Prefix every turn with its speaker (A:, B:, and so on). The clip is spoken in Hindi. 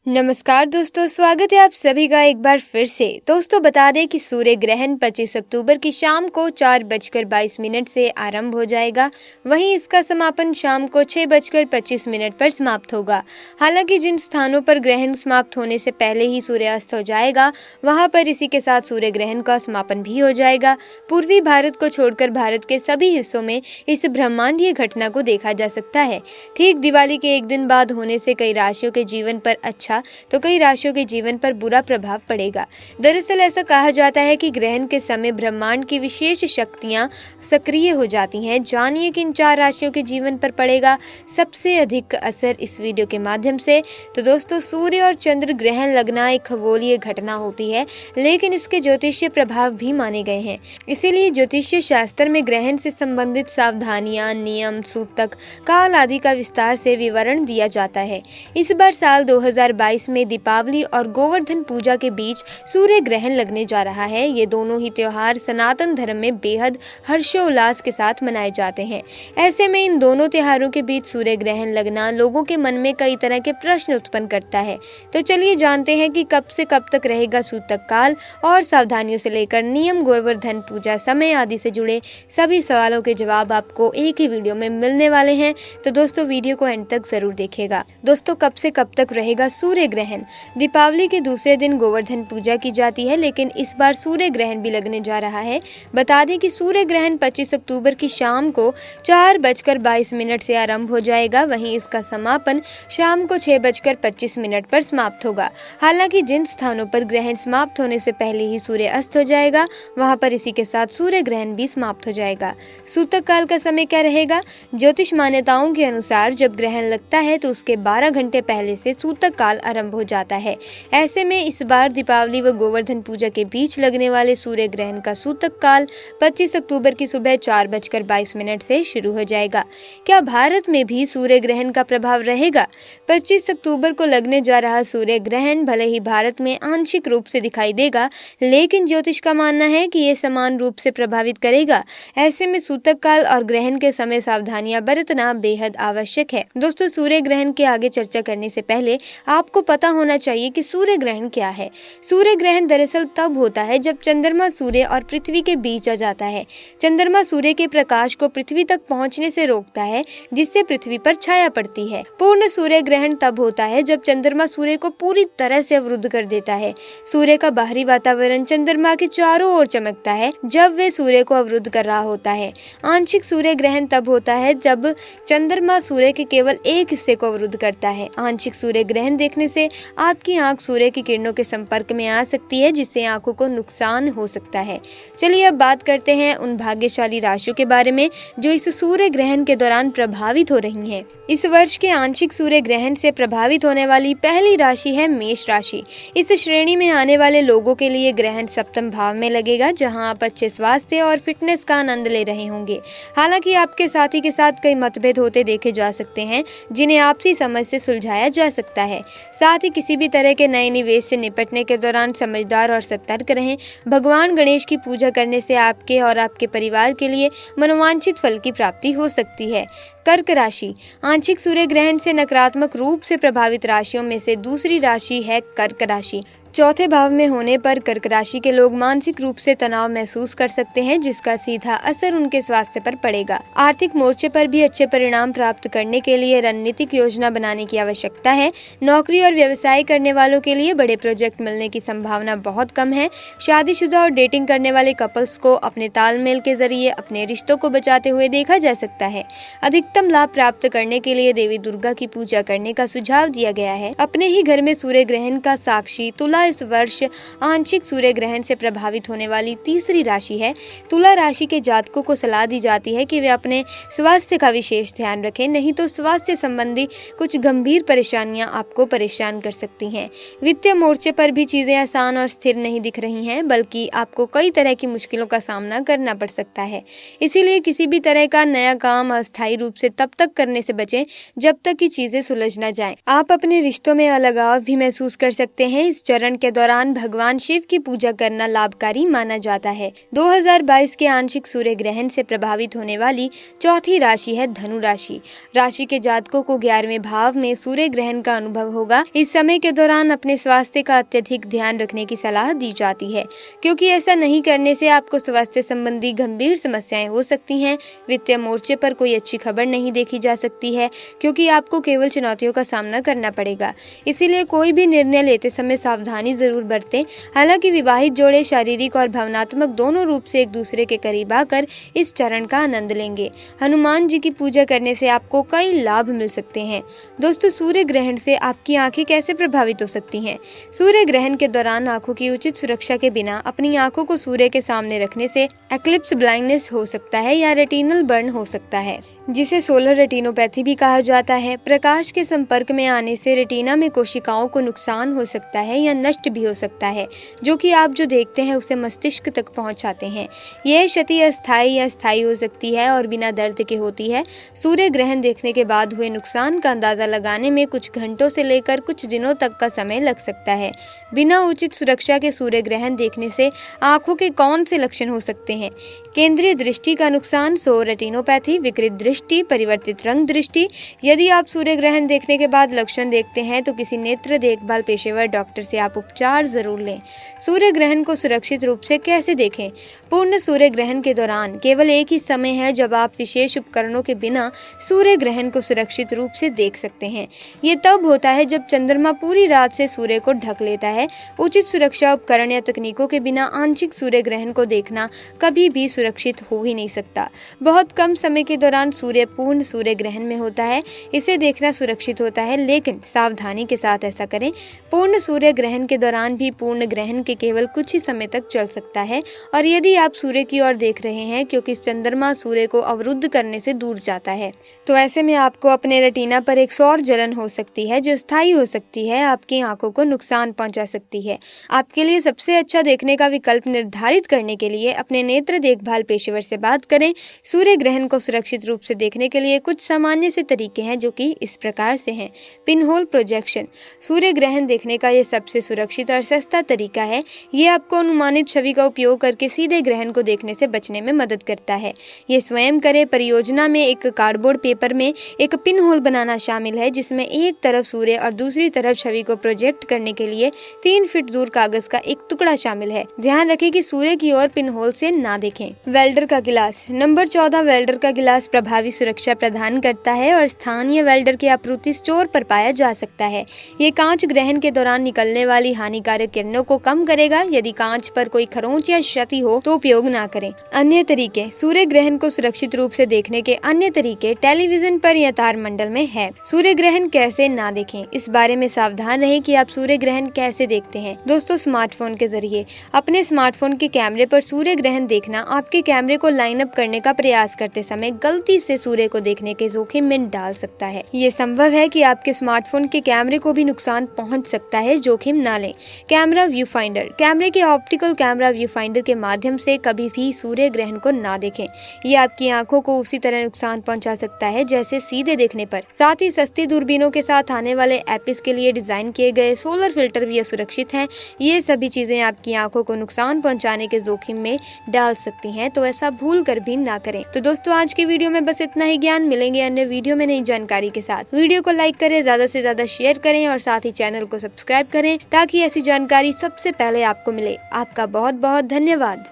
A: नमस्कार दोस्तों, स्वागत है आप सभी का एक बार फिर से। दोस्तों बता दें कि सूर्य ग्रहण 25 अक्टूबर की शाम को 4:22 से आरंभ हो जाएगा। वहीं इसका समापन शाम को 6:25 पर समाप्त होगा। हालांकि जिन स्थानों पर ग्रहण समाप्त होने से पहले ही सूर्यास्त हो जाएगा, वहां पर इसी के साथ सूर्य ग्रहण का समापन भी हो जाएगा। पूर्वी भारत को छोड़कर भारत के सभी हिस्सों में इस ब्रह्मांडीय घटना को देखा जा सकता है। ठीक दिवाली के एक दिन बाद होने से कई राशियों के जीवन पर अच्छा तो कई राशियों के जीवन पर बुरा प्रभाव पड़ेगा। दरअसल ऐसा कहा जाता है कि ग्रहण के समय ब्रह्मांड की विशेष शक्तियां सक्रिय हो जाती हैं। जानिए कि इन 4 राशियों के जीवन पर पड़ेगा सबसे अधिक असर इस वीडियो के माध्यम से। तो दोस्तों, सूर्य और चंद्र ग्रहण लगना एक खगोलीय घटना होती है, लेकिन इसके ज्योतिषीय प्रभाव भी माने गए हैं। इसीलिए ज्योतिषीय शास्त्र में ग्रहण से संबंधित सावधानियां, नियम, सूतक, काल आदि का विस्तार से विवरण दिया जाता है। इस बार साल 2022 में दीपावली और गोवर्धन पूजा के बीच सूर्य ग्रहण लगने जा रहा है। ये दोनों ही त्योहार सनातन धर्म में बेहद हर्षोल्लास के साथ मनाए जाते हैं। ऐसे में इन दोनों त्योहारों के बीच सूर्य ग्रहण लगना लोगों के मन में कई तरह के प्रश्न उत्पन्न करता है। तो चलिए जानते हैं कि कब से कब तक रहेगा सूतक काल और सावधानियों से लेकर नियम, गोवर्धन पूजा, समय आदि से जुड़े सभी सवालों के जवाब आपको एक ही वीडियो में मिलने वाले हैं। तो दोस्तों, वीडियो को एंड तक जरूर देखिएगा। दोस्तों, कब से कब तक रहेगा सूर्य ग्रहण? दीपावली के दूसरे दिन गोवर्धन पूजा की जाती है, लेकिन इस बार सूर्य ग्रहण भी लगने जा रहा है। बता दें कि सूर्य ग्रहण 25 अक्टूबर की शाम को 4:22 से आरंभ हो जाएगा। वहीं इसका समापन शाम को 6:25 पर समाप्त होगा। हालांकि जिन स्थानों पर ग्रहण समाप्त होने से पहले ही सूर्य अस्त हो जाएगा, वहां पर इसी के साथ सूर्य ग्रहण भी समाप्त हो जाएगा। सूतक काल का समय क्या रहेगा? ज्योतिष मान्यताओं के अनुसार जब ग्रहण लगता है तो उसके 12 घंटे पहले से सूतक काल आरंभ हो जाता है। ऐसे में इस बार दीपावली व गोवर्धन पूजा के बीच लगने वाले सूर्य ग्रहण का सूतक काल 25 अक्टूबर की सुबह 4:22 से शुरू हो जाएगा। क्या भारत में भी सूर्य ग्रहण का प्रभाव रहेगा? 25 अक्टूबर को लगने जा रहा सूर्य ग्रहण भले ही भारत में आंशिक रूप से दिखाई देगा, लेकिन ज्योतिष का मानना है कि ये समान रूप से प्रभावित करेगा। ऐसे में सूतक काल और ग्रहण के समय सावधानियां बरतना बेहद आवश्यक है। दोस्तों, सूर्य ग्रहण के आगे चर्चा करने से पहले आपको पता होना चाहिए कि सूर्य ग्रहण क्या है। सूर्य ग्रहण दरअसल तब होता है जब चंद्रमा सूर्य और पृथ्वी के बीच आ जाता है। चंद्रमा सूर्य के प्रकाश को पृथ्वी तक पहुंचने से रोकता है, जिससे पृथ्वी पर छाया पड़ती है। पूर्ण सूर्य ग्रहण तब होता है जब चंद्रमा सूर्य को पूरी तरह से अवरुद्ध कर देता है। सूर्य का बाहरी वातावरण चंद्रमा के चारों ओर चमकता है जब वे सूर्य को अवरुद्ध कर रहा होता है। आंशिक सूर्य ग्रहण तब होता है जब चंद्रमा सूर्य के केवल एक हिस्से को अवरुद्ध करता है। आंशिक सूर्य ग्रहण देखने से आपकी आंख सूर्य की किरणों के संपर्क में आ सकती है, जिससे आंखों को नुकसान हो सकता है। चलिए अब बात करते हैं उन भाग्यशाली राशियों के बारे में जो इस सूर्य ग्रहण के दौरान प्रभावित हो रही हैं। इस वर्ष के आंशिक सूर्य ग्रहण से प्रभावित होने वाली पहली राशि है मेष राशि। इस श्रेणी में आने वाले लोगों के लिए ग्रहण सप्तम भाव में लगेगा, जहां आप अच्छे स्वास्थ्य और फिटनेस का आनंद ले रहे होंगे। हालांकि आपके साथी के साथ कई मतभेद होते देखे जा सकते हैं, जिन्हें आपसी समझ से सुलझाया जा सकता है। साथ ही किसी भी तरह के नए निवेश से निपटने के दौरान समझदार और सतर्क रहें। भगवान गणेश की पूजा करने से आपके और आपके परिवार के लिए मनोवांछित फल की प्राप्ति हो सकती है। कर्क राशि। आंशिक सूर्य ग्रहण से नकारात्मक रूप से प्रभावित राशियों में से दूसरी राशि है कर्क राशि। चौथे भाव में होने पर कर्क राशि के लोग मानसिक रूप से तनाव महसूस कर सकते हैं, जिसका सीधा असर उनके स्वास्थ्य पर पड़ेगा। आर्थिक मोर्चे पर भी अच्छे परिणाम प्राप्त करने के लिए रणनीतिक योजना बनाने की आवश्यकता है। नौकरी और व्यवसाय करने वालों के लिए बड़े प्रोजेक्ट मिलने की संभावना बहुत कम है। शादीशुदा और डेटिंग करने वाले कपल्स को अपने तालमेल के जरिए अपने रिश्तों को बचाते हुए देखा जा सकता है। अधिकतम लाभ प्राप्त करने के लिए देवी दुर्गा की पूजा करने का सुझाव दिया गया है। अपने ही घर में सूर्य ग्रहण का साक्षी तुला इस वर्ष आंशिक सूर्य ग्रहण से प्रभावित होने वाली तीसरी राशि है। तुला राशि के जातकों को सलाह दी जाती है कि वे अपने स्वास्थ्य का विशेष ध्यान रखें, नहीं तो स्वास्थ्य संबंधी कुछ गंभीर परेशानियां आपको परेशान कर सकती हैं। वित्तीय मोर्चे पर भी चीजें आसान और स्थिर नहीं दिख रही हैं, बल्कि आपको कई तरह की मुश्किलों का सामना करना पड़ सकता है। इसीलिए किसी भी तरह का नया काम अस्थायी रूप से तब तक करने से बचें जब तक कि चीजें सुलझ न जाएं। आप अपने रिश्तों में अलगाव भी महसूस कर सकते हैं। इस चरण के दौरान भगवान शिव की पूजा करना लाभकारी माना जाता है। 2022 के आंशिक सूर्य ग्रहण से प्रभावित होने वाली चौथी राशि है धनु राशि। राशि के जातकों को 11वें भाव में सूर्य ग्रहण का अनुभव होगा। इस समय के दौरान अपने स्वास्थ्य का अत्यधिक ध्यान रखने की सलाह दी जाती है, क्योंकि ऐसा नहीं करने से आपको स्वास्थ्य संबंधी गंभीर समस्याएं हो सकती हैं। वित्तीय मोर्चे पर कोई अच्छी खबर नहीं देखी जा सकती है, क्योंकि आपको केवल चुनौतियों का सामना करना पड़ेगा। इसीलिए कोई भी निर्णय लेते समय सावधानी जरूर बरतें। हालांकि विवाहित जोड़े शारीरिक और भावनात्मक दोनों रूप से एक दूसरे के करीब आकर इस चरण का आनंद लेंगे। हनुमान जी की पूजा करने से आपको कई लाभ मिल सकते हैं। दोस्तों, सूर्य ग्रहण से आपकी आंखें कैसे प्रभावित हो सकती हैं? सूर्य ग्रहण के दौरान आंखों की उचित सुरक्षा के बिना अपनी आंखों को सूर्य के सामने रखने से एक्लिप्स ब्लाइंडनेस हो सकता है या रेटिनल बर्न हो सकता है, जिसे सोलर रेटिनोपैथी भी कहा जाता है। प्रकाश के संपर्क में आने से रेटिना में कोशिकाओं को नुकसान हो सकता है या नष्ट भी हो सकता है, जो कि आप जो देखते हैं उसे मस्तिष्क तक पहुंचाते हैं। यह क्षति अस्थायी या स्थायी हो सकती है और बिना दर्द के होती है। सूर्य ग्रहण देखने के बाद हुए नुकसान का अंदाजा लगाने में कुछ घंटों से लेकर कुछ दिनों तक का समय लग सकता है। बिना उचित सुरक्षा के सूर्य ग्रहण देखने से आंखों के कौन से लक्षण हो सकते हैं? केंद्रीय दृष्टि का नुकसान, सो रेटिनोपैथी, विकृत दृष्टि, परिवर्तित रंग दृष्टि। यदि आप सूर्य ग्रहण देखने के बाद लक्षण देखते हैं तो किसी नेत्र देखभाल पेशेवर डॉक्टर से आप उपचार जरूर लें। सूर्य ग्रहण को सुरक्षित रूप से कैसे देखें? पूर्ण सूर्य ग्रहण के दौरान केवल एक ही समय है जब आप विशेष उपकरणों के बिना सूर्य ग्रहण को सुरक्षित रूप से देख सकते हैं। ये तब होता है जब चंद्रमा पूरी रात से सूर्य को ढक लेता है। उचित सुरक्षा उपकरण या तकनीकों के बिना आंशिक सूर्य ग्रहण को देखना कभी भी सुरक्षित हो ही नहीं सकता। बहुत कम समय के दौरान सूर्य पूर्ण सूर्य ग्रहण में होता है। इसे देखना सुरक्षित होता है, लेकिन सावधानी के साथ ऐसा करें। पूर्ण सूर्य ग्रहण के दौरान भी पूर्ण ग्रहण के केवल कुछ ही समय तक चल सकता है, और यदि आप सूर्य की ओर देख रहे हैं, क्योंकि चंद्रमा सूर्य को अवरुद्ध करने से दूर जाता है, तो ऐसे में आपको अपने रेटिना पर एक सौर जलन हो सकती है जो स्थायी हो सकती है, आपकी आंखों को नुकसान पहुंचा सकती है। आपके लिए सबसे अच्छा देखने का विकल्प निर्धारित करने के लिए अपने नेत्र देखभाल पेशेवर से बात करें। सूर्य ग्रहण को सुरक्षित रूप से देखने के लिए कुछ सामान्य से तरीके हैं, जो कि इस प्रकार से हैं। पिनहोल प्रोजेक्शन सूर्य ग्रहण देखने का ये सबसे सुरक्षित और सस्ता तरीका है। ये आपको अनुमानित छवि का उपयोग करके सीधे ग्रहण को देखने से बचने में मदद करता है। ये स्वयं करें परियोजना में एक कार्डबोर्ड पेपर में एक पिन होल बनाना शामिल है, जिसमें एक तरफ सूर्य और दूसरी तरफ छवि को प्रोजेक्ट करने के लिए 3 फीट दूर कागज का एक टुकड़ा शामिल है। ध्यान रखें कि सूर्य की ओर पिन होल से ना देखें। वेल्डर का गिलास नंबर 14 वेल्डर का गिलास प्रभावी सुरक्षा प्रदान करता है और स्थानीय वेल्डर की आपूर्ति स्टोर पर पाया जा सकता है। ये कांच ग्रहण के दौरान निकलने वाली हानिकारक किरणों को कम करेगा। यदि कांच पर कोई खरोंच या क्षति हो तो उपयोग ना करें। अन्य तरीके सूर्य ग्रहण को सुरक्षित रूप से देखने के अन्य तरीके टेलीविजन पर या तारमंडल में है। सूर्य ग्रहण कैसे ना देखें, इस बारे में सावधान रहें कि आप सूर्य ग्रहण कैसे देखते हैं। दोस्तों, स्मार्टफोन के जरिए अपने स्मार्टफोन के कैमरे पर सूर्य ग्रहण देखना आपके कैमरे को लाइन अप करने का प्रयास करते समय गलती से सूर्य को देखने के जोखिम में डाल सकता है। ये संभव है कि आपके स्मार्टफोन के कैमरे को भी नुकसान पहुंच सकता है। जोखिम ना लें। कैमरा व्यू फाइंडर कैमरे के ऑप्टिकल कैमरा व्यू फाइंडर के माध्यम से कभी भी सूर्य ग्रहण को ना देखें। ये आपकी आंखों को उसी तरह नुकसान पहुंचा सकता है जैसे सीधे देखने पर। साथ ही सस्ती दूरबीनों के साथ आने वाले एपिस के लिए डिजाइन किए गए सोलर फिल्टर भी सुरक्षित हैं। ये सभी चीजें आपकी आंखों को नुकसान पहुंचाने के जोखिम में डाल सकती हैं, तो ऐसा भूल कर भी ना करें। तो दोस्तों, आज की वीडियो में बस इतना ही ज्ञान। मिलेंगे अन्य वीडियो में नई जानकारी के साथ। वीडियो को लाइक करें, ज्यादा से ज्यादा शेयर करें और साथ ही चैनल को सब्सक्राइब करें, ताकि ऐसी जानकारी सबसे पहले आपको मिले। आपका बहुत बहुत धन्यवाद।